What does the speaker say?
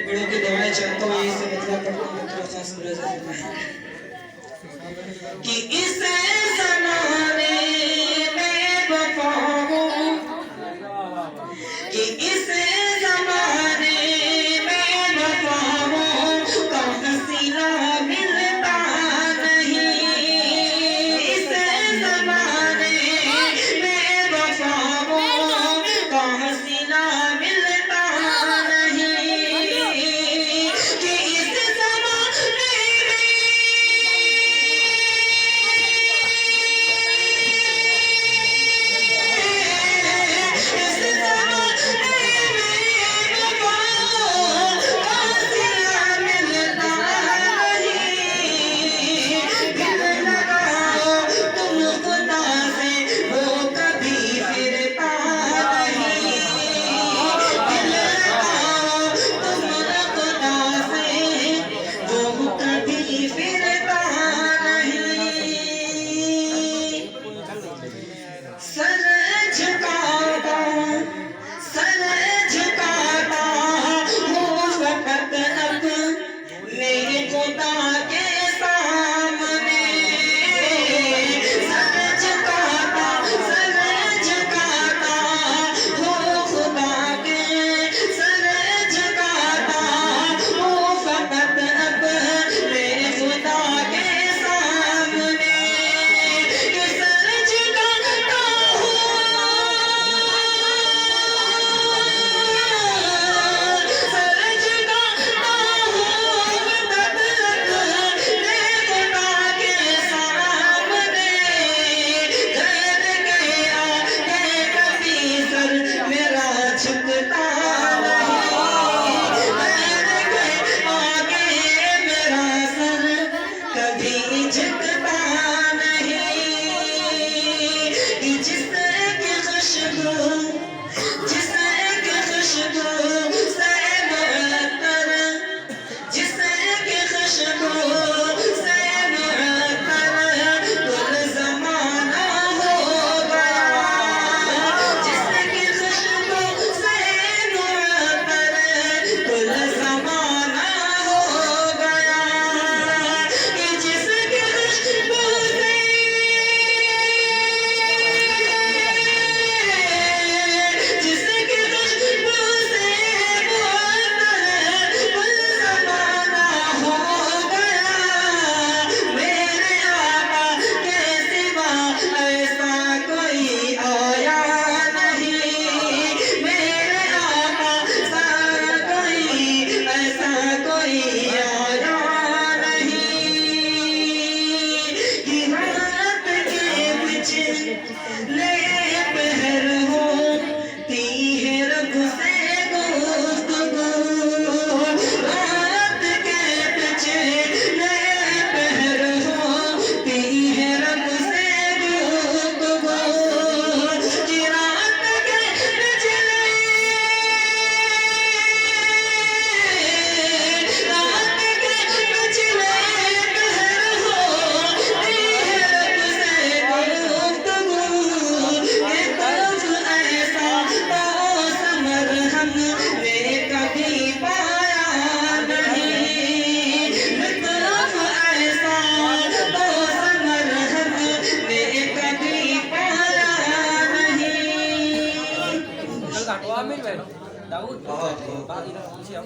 बड़ों की दुआएं चाहता हूँ, यही से मतलब पढ़ता हूँ, खास कि इस ज़माने में वफाओं, कि इस ज़माने में वफाओं का हसीना मिलता नहीं। इस ज़माने में वफाओं का हसीना मिलता नहीं। कि इस ज़माने Amin, Daud. Bakit ina siya?